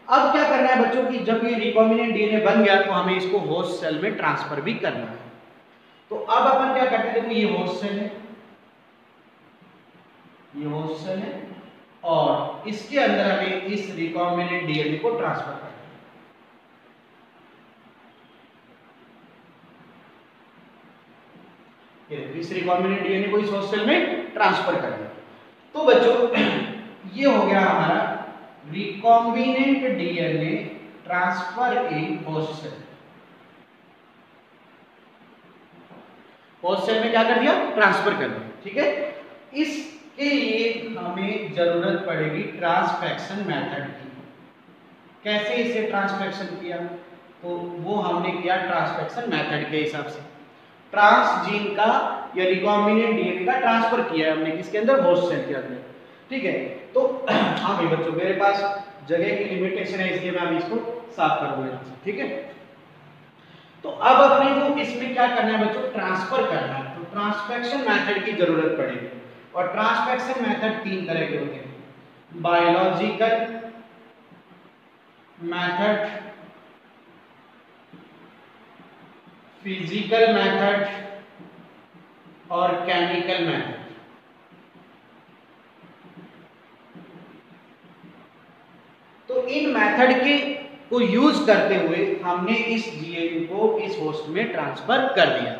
अब क्या करना है बच्चों की, जब ये रिकॉम्बिनेंट डीएनए बन गया तो हमें इसको होस्ट सेल में ट्रांसफर भी करना है। तो अब अपन क्या करते हैं, देखो ये होस्ट सेल है, ये होस्ट सेल है, और इसके अंदर हमें इस रिकॉम्बिनेंट डीएनए को ट्रांसफर करना है। इस रिकॉम्बिनेंट डीएनए को इस होस्ट सेल में ट्रांसफर करना है। तो बच्चों ये हो गया हमारा recombinant DNA transfer in host cell. Host cell में क्या कर दिया, ट्रांसफर कर दिया, ठीक है। इसके लिए हमें जरूरत पड़ेगी ट्रांसफेक्शन मेथड की। कैसे इसे ट्रांसफेक्शन किया, तो वो हमने किया ट्रांसफेक्शन मेथड के हिसाब से। ट्रांसजीन का या रिकॉम्बिनेंट डीएनए का ट्रांसफर किया है हमने किसके अंदर, होस्ट सेल के अंदर, ठीक है। तो हाँ भाई बच्चों मेरे पास जगह की लिमिटेशन है इसलिए मैं अभी इसको साफ कर दूंगा, ठीक है। तो अब अपने को इसमें क्या करना है बच्चों, ट्रांसफर करना है, तो ट्रांसफेक्शन मेथड की जरूरत पड़ेगी। और ट्रांसफेक्शन मेथड तीन तरह के होते हैं, बायोलॉजिकल मेथड, फिजिकल मेथड और केमिकल मेथड। तो इन मेथड के को यूज करते हुए हमने इस जीएनए को इस होस्ट में ट्रांसफर कर दिया।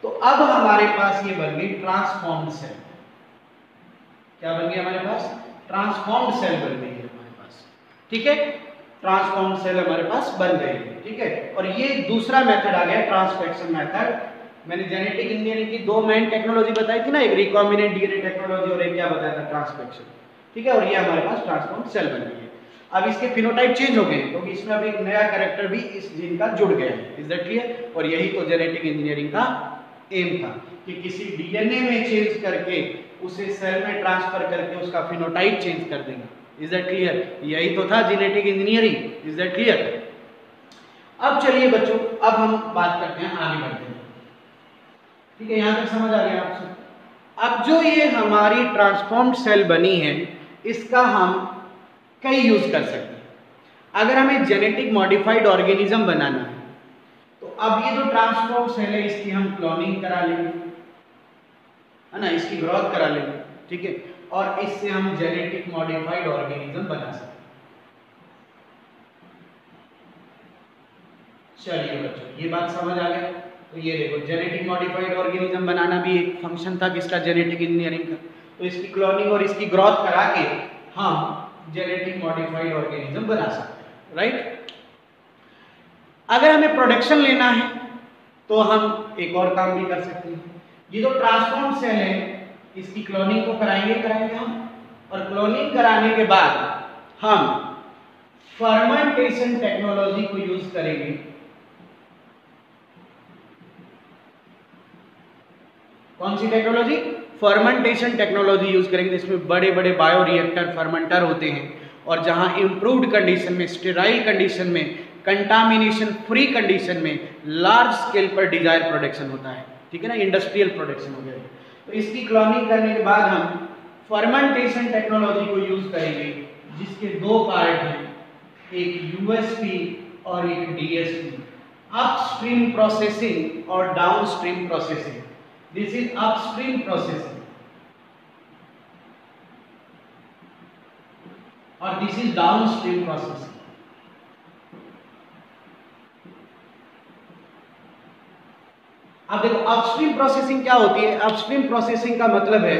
तो अब हमारे पास ये बन गई ट्रांसफॉर्म्ड सेल। क्या बन गई हमारे पास, ट्रांसफॉर्म्ड सेल बन गई है हमारे पास, ठीक है। ट्रांसफॉर्म्ड सेल हमारे पास बन गई, ठीक है। और ये दूसरा मेथड आ गया ट्रांसफेक्शन मेथड। मैंने जेनेटिक इंजीनियरिंग की दो मेन टेक्नोलॉजी बताई थी ना, एक रिकॉम्बिनेंट डीएनए टेक्नोलॉजी और एक क्या बताया था, ट्रांसफेक्शन, ठीक है, और ये हमारे पास ट्रांसफॉर्म सेल बन गई है। अब इसके फिनोटाइप चेंज हो गए हैं क्योंकि इसमें अब एक नया कैरेक्टर भी इस जीन का जुड़ गया है। Is that clear? और यही तो जेनेटिक इंजीनियरिंग का एम था कि किसी डीएनए में चेंज करके उसे सेल में ट्रांसफर करके उसका फिनोटाइप चेंज कर देंगे। Is that clear? यही तो था genetic engineering. Is that clear? अब चलिए बच्चों, अब हम बात करते हैं, आगे बढ़ते हैं। ठीक है, यहां तक समझ आ गया आपसे? अब जो ये हमारी ट्रांसफॉर्म्ड सेल बनी है, इसका हम कई यूज कर सकते हैं। अगर हमें जेनेटिक मॉडिफाइड ऑर्गेनिज्म बनाना है तो अब ये जो ट्रांसफॉर्म सेल है इसकी हम क्लोनिंग करा लेंगे, है ना, इसकी ग्रोथ करा लेंगे। ठीक है, और इससे हम जेनेटिक मॉडिफाइड ऑर्गेनिज्म बना सकते हैं। चलिए बच्चों, ये बात समझ आ गया? तो ये देखो, जेनेटिक मॉडिफाइड ऑर्गेनिज्म बनाना भी एक फंक्शन था किसका? जेनेटिक इंजीनियरिंग का। तो इसकी क्लोनिंग और इसकी ग्रोथ करा के हम जेनेटिक मॉडिफाइड ऑर्गेनिज्म बना सकते हैं, राइट? अगर हमें प्रोडक्शन लेना है तो हम एक और काम भी कर सकते हैं। ये जो ट्रांसफॉर्म सेल है इसकी क्लोनिंग को कराएंगे हम, और क्लोनिंग कराने के बाद हम फर्मेंटेशन टेक्नोलॉजी को यूज करेंगे। कौन सी टेक्नोलॉजी? फर्मेंटेशन टेक्नोलॉजी यूज करेंगे, जिसमें बड़े बड़े बायोरिएक्टर फर्मेंटर होते हैं और जहां इंप्रूव्ड कंडीशन में, स्टेराइल कंडीशन में, कंटामिनेशन फ्री कंडीशन में लार्ज स्केल पर डिजायर प्रोडक्शन होता है। ठीक है ना, इंडस्ट्रियल प्रोडक्शन हो गया। तो इसकी क्लोनिंग करने के बाद हम फर्मेंटेशन टेक्नोलॉजी को यूज करेंगे, जिसके दो पार्ट हैं, एक यूएसपी और एक डीएसपी, अपस्ट्रीम प्रोसेसिंग और downstream processing. This is upstream processing और दिस इज डाउनस्ट्रीम प्रोसेसिंग। अब देखो, अपस्ट्रीम प्रोसेसिंग क्या होती है? अपस्ट्रीम प्रोसेसिंग का मतलब है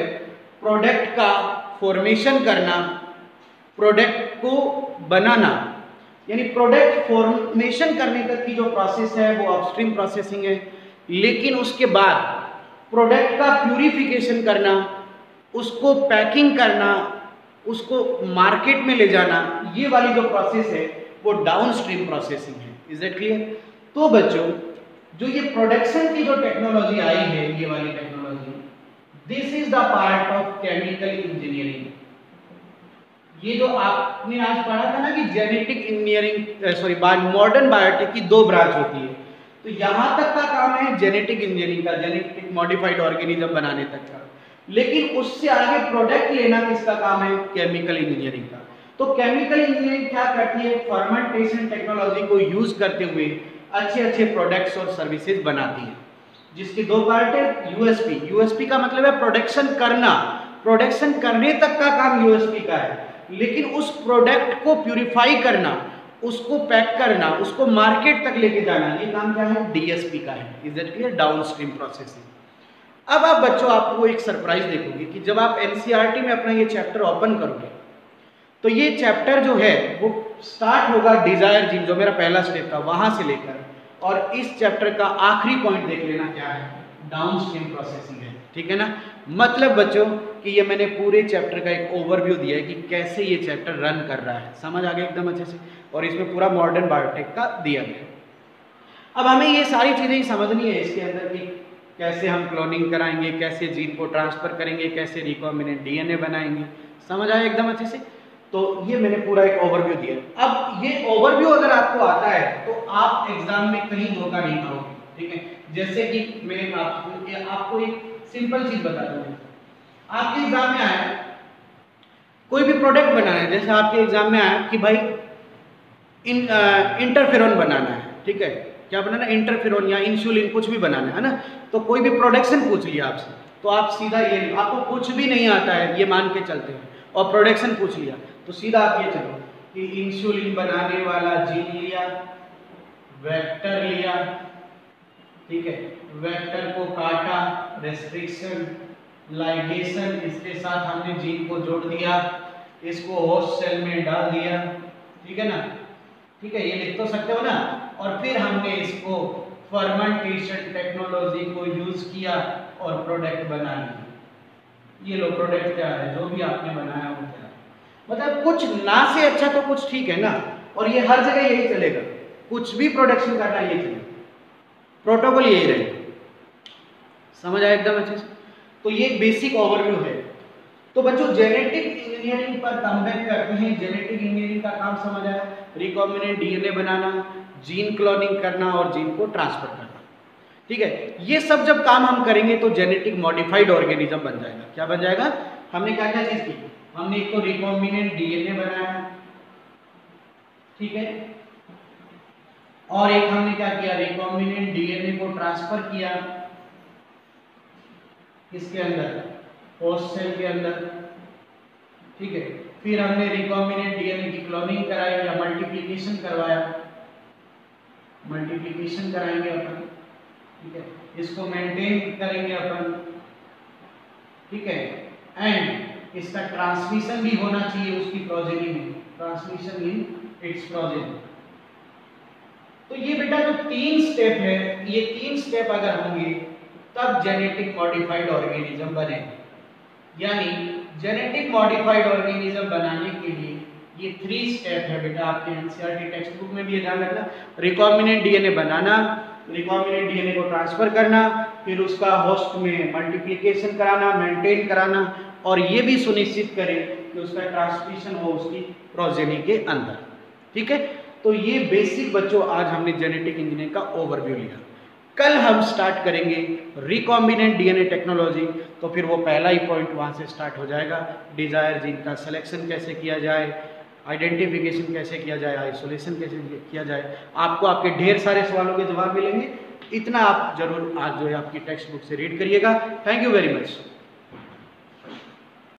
प्रोडक्ट का फॉर्मेशन करना, प्रोडक्ट को बनाना, यानी प्रोडक्ट फॉर्मेशन करने तक की जो प्रोसेस है वो अपस्ट्रीम प्रोसेसिंग है। लेकिन उसके बाद प्रोडक्ट का प्यूरिफिकेशन करना, उसको पैकिंग करना, उसको मार्केट में ले जाना, ये वाली जो प्रोसेस है वो डाउनस्ट्रीम प्रोसेसिंग है। Is that clear? तो बच्चों, जो ये प्रोडक्शन की जो टेक्नोलॉजी आई है, ये वाली technology, this is the part of chemical engineering. ये जो आपने आज पढ़ा था ना कि जेनेटिक इंजीनियरिंग मॉडर्न बायोटेक की दो ब्रांच होती है, तो यहां तक का काम है जेनेटिक इंजीनियरिंग का, जेनेटिक मॉडिफाइड ऑर्गेनिज्म बनाने तक का। लेकिन उससे आगे प्रोडक्ट लेना किसका काम है? केमिकल इंजीनियरिंग का। तो केमिकल इंजीनियरिंग क्या करती है? फर्मेंटेशन टेक्नोलॉजी को यूज करते हुए अच्छे अच्छे प्रोडक्ट्स और सर्विसेज बनाती है, जिसके दो पार्ट है। यूएसपी, यूएसपी का मतलब है प्रोडक्शन करना, प्रोडक्शन करने तक का काम यूएसपी का है। लेकिन उस प्रोडक्ट को प्यूरिफाई करना, उसको पैक करना, उसको मार्केट तक लेके जाना, ये काम क्या है? डीएसपी का है। Is that clear? Downstream processing. अब आप बच्चों, आपको एक सरप्राइज देखोगे कि जब आप एनसीईआरटी में अपना ये चैप्टर ओपन करोगे तो ये चैप्टर जो है वो स्टार्ट होगा डिजायर जीन, जो मेरा पहला स्टेप था, वहां से लेकर, और इस चैप्टर का आखिरी पॉइंट देख लेना क्या है? डाउनस्ट्रीम प्रोसेसिंग है। ठीक है ना? मतलब बच्चों कि ये मैंने पूरे चैप्टर का एक ओवरव्यू दिया है कि कैसे ये चैप्टर रन कर रहा है। समझ आ गया एकदम अच्छे से? और इसमें पूरा मॉडर्न बायोटेक का दिया गया। अब हमें ये सारी चीजें ही समझनी है इसके अंदर कि कैसे हम क्लोनिंग कराएंगे, कैसे जीन को ट्रांसफर करेंगे, कैसे रिकॉम्बिनेंट डीएनए बनाएंगे। समझ आया एकदम अच्छे से? तो ये मैंने पूरा एक ओवरव्यू दिया। अब ये ओवरव्यू अगर आपको आता है तो आप एग्जाम में कहीं धोखा नहीं खाओगे। ठीक है? जैसे कि मैं आपको एक सिंपल चीज बता दूं, आपके एग्जाम में आया कोई भी प्रोडक्ट बनाना है, जैसे आपके एग्जाम में आया कि भाई इंटरफेरॉन बनाना है। ठीक है? क्या बनाना है? इंटरफेरॉन या इंसुलिन, कुछ भी बनाना है ना। तो कोई भी प्रोडक्शन पूछ लिया आपसे, तो आप सीधा ये, आपको कुछ भी नहीं आता है ये मान के चलते हैं, और प्रोडक्शन पूछ लिया तो सीधा आप ये चलो कि इंसुलिन बनाने वाला जीन लिया, वेक्टर लिया, ठीक है, वेक्टर को काटा, रेस्ट्रिक्शन, लाइगेशन, इसके साथ हमने जीन को जोड़ दिया, इसको होस्ट सेल में डाल दिया। ठीक है ना? ठीक है, ये लिख तो सकते हो ना। और फिर हमने इसको फर्मेंटेशन टेक्नोलॉजी को यूज किया और प्रोडक्ट बना लिया। ये लो प्रोडक्ट क्या है, जो भी आपने बनाया वो क्या है? मतलब कुछ ना से अच्छा तो कुछ ठीक है ना, और ये हर जगह यही चलेगा, कुछ भी प्रोडक्शन करना ये चलेगा, प्रोटोकॉल यही रहेगा। समझ आया एकदम अच्छे से? तो ये एक बेसिक ओवरव्यू है। तो बच्चों जेनेटिक इंजीनियरिंग पर कम बैक करते हैं। जेनेटिक इंजीनियरिंग का काम समझ आया, रिकॉम्बिनेंट डीएनए बनाना, जीन क्लोनिंग करना और जीन को ट्रांसफर करना। ठीक है, ये सब जब काम हम करेंगे तो जेनेटिक मॉडिफाइड ऑर्गेनिज्म बन जाएगा। क्या बन जाएगा? हमने क्या क्या चीज की? हमने एक तो रिकॉम्बिनेंट डीएनए बनाया, ठीक है, और एक हमने क्या किया? रिकॉम्बिनेंट डीएनए को ट्रांसफर किया इसके अंदर, होस्ट सेल के अंदर, ठीक है। फिर हमने रिकॉम्बिनेंट डीएनए की क्लोनिंग कराई या मल्टीप्लिकेशन करवाया, मल्टीप्लिकेशन कराएंगे अपन, ठीक है, इसको मेंटेन करेंगे अपन, ठीक है, एंड इसका ट्रांसमिशन भी होना चाहिए उसकी प्रोजेनी में, ट्रांसमिशन इन इट्स प्रोजेनी। तो ये बेटा जो 3 स्टेप है, ये 3 स्टेप अगर होंगे तब जेनेटिक मॉडिफाइड ऑर्गेनिज्म बनेगा। यानी जेनेटिक मॉडिफाइड ऑर्गेनिज्म बनाने के लिए ये 3 स्टेप है बेटा, आपके एनसीईआरटी टेक्स्ट बुक में भी ये ध्यान रखना। रिकॉम्बिनेंट डीएनए बनाना, रिकॉम्बिनेंट डीएनए को ट्रांसफर करना, फिर उसका होस्ट में मल्टीप्लिकेशन कराना, मेंटेन कराना, और ये भी सुनिश्चित करें कि उसका ट्रांसमिशन हो उसकी प्रोजेनी के अंदर। ठीक है, तो ये बेसिक बच्चों आज हमने जेनेटिक इंजीनियरिंग का ओवरव्यू लिया। कल हम स्टार्ट करेंगे रिकॉम्बिनेंट डीएनए टेक्नोलॉजी, तो फिर वो पहला ही पॉइंट वहाँ से स्टार्ट हो जाएगा। डिजायर जीन का सिलेक्शन कैसे किया जाए, आइडेंटिफिकेशन कैसे किया जाए, आइसोलेशन कैसे किया जाए, आपको आपके ढेर सारे सवालों के जवाब मिलेंगे। इतना आप जरूर आज जो है आपकी टेक्स्ट बुक से रीड करिएगा। Thank you very much.